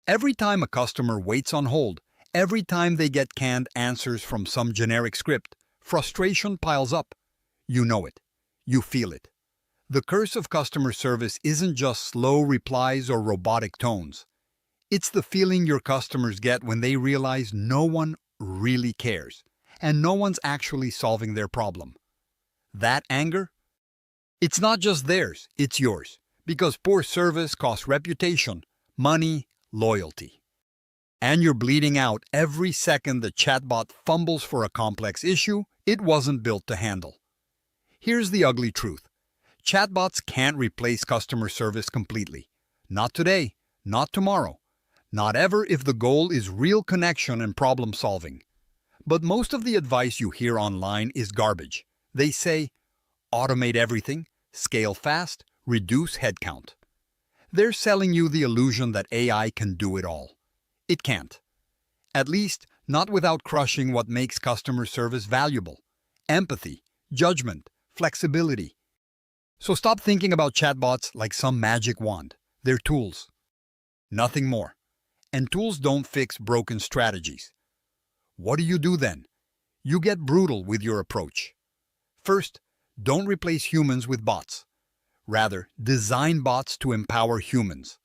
Every time a customer waits on hold, every time they get canned answers from some generic script, frustration piles up. You know it. You feel it. The curse of customer service isn't just slow replies or robotic tones. It's the feeling your customers get when they realize no one really cares, and no one's actually solving their problem. That anger? It's not just theirs, it's yours. Because poor service costs reputation, money, loyalty. And you're bleeding out every second the chatbot fumbles for a complex issue it wasn't built to handle. Here's the ugly truth. Chatbots can't replace customer service completely. Not today, not tomorrow, not ever if the goal is real connection and problem solving. But most of the advice you hear online is garbage. They say, automate everything, scale fast, reduce headcount. They're selling you the illusion that AI can do it all. It can't. At least, not without crushing what makes customer service valuable. Empathy, judgment, flexibility. So stop thinking about chatbots like some magic wand. They're tools. Nothing more. And tools don't fix broken strategies. What do you do then? You get brutal with your approach. First, don't replace humans with bots. Rather, design bots to empower humans.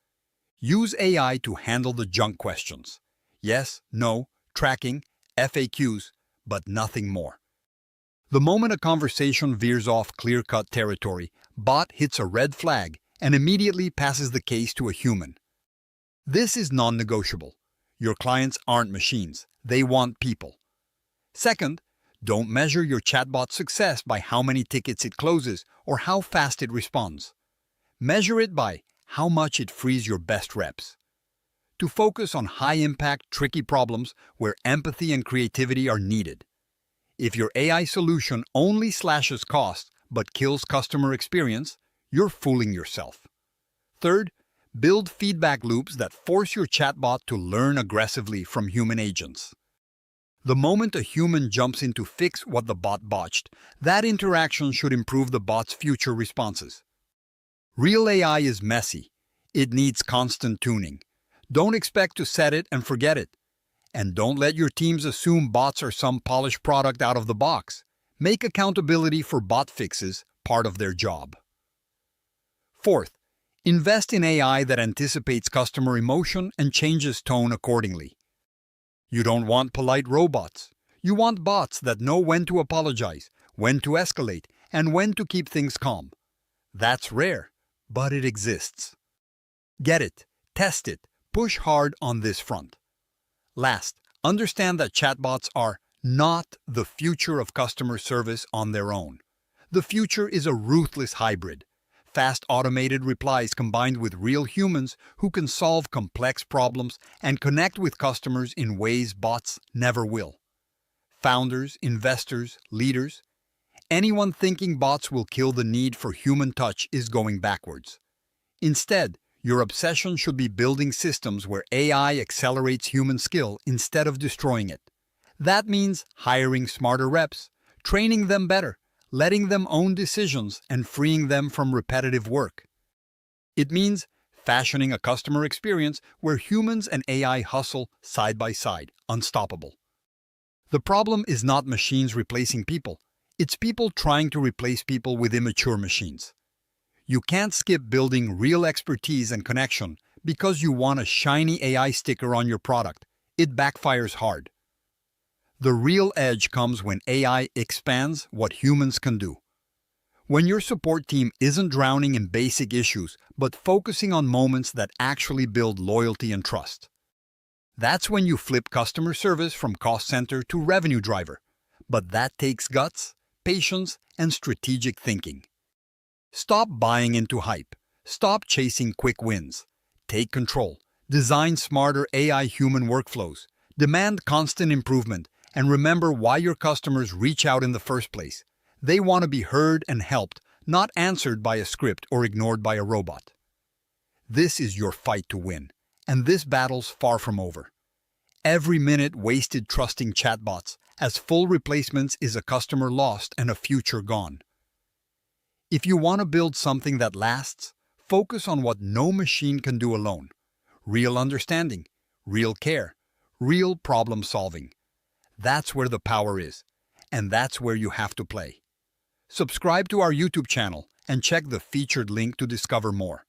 Use AI to handle the junk questions. Yes, no, tracking, FAQs, but nothing more. The moment a conversation veers off clear-cut territory, bot hits a red flag and immediately passes the case to a human. This is non-negotiable. Your clients aren't machines. They want people. Second, don't measure your chatbot's success by how many tickets it closes or how fast it responds. Measure it by how much it frees your best reps. To focus on high-impact, tricky problems where empathy and creativity are needed. If your AI solution only slashes costs but kills customer experience, you're fooling yourself. Third, build feedback loops that force your chatbot to learn aggressively from human agents. The moment a human jumps in to fix what the bot botched, that interaction should improve the bot's future responses. Real AI is messy. It needs constant tuning. Don't expect to set it and forget it. And don't let your teams assume bots are some polished product out of the box. Make accountability for bot fixes part of their job. Fourth, invest in AI that anticipates customer emotion and changes tone accordingly. You don't want polite robots. You want bots that know when to apologize, when to escalate, and when to keep things calm. That's rare, but it exists. Get it, test it, push hard on this front. Last, understand that chatbots are not the future of customer service on their own. The future is a ruthless hybrid. Fast automated replies combined with real humans who can solve complex problems and connect with customers in ways bots never will. Founders, investors, leaders, anyone thinking bots will kill the need for human touch is going backwards. Instead, your obsession should be building systems where AI accelerates human skill instead of destroying it. That means hiring smarter reps, training them better, letting them own decisions, and freeing them from repetitive work. It means fashioning a customer experience where humans and AI hustle side by side, unstoppable. The problem is not machines replacing people. It's people trying to replace people with immature machines. You can't skip building real expertise and connection because you want a shiny AI sticker on your product. It backfires hard. The real edge comes when AI expands what humans can do. When your support team isn't drowning in basic issues, but focusing on moments that actually build loyalty and trust. That's when you flip customer service from cost center to revenue driver. But that takes guts, patience, and strategic thinking. Stop buying into hype. Stop chasing quick wins. Take control. Design smarter AI-human workflows. Demand constant improvement. And remember why your customers reach out in the first place. They want to be heard and helped, not answered by a script or ignored by a robot. This is your fight to win, and this battle's far from over. Every minute wasted trusting chatbots as full replacements is a customer lost and a future gone. If you want to build something that lasts, focus on what no machine can do alone. Real understanding, real care, real problem solving. That's where the power is, and that's where you have to play. Subscribe to our YouTube channel and check the featured link to discover more.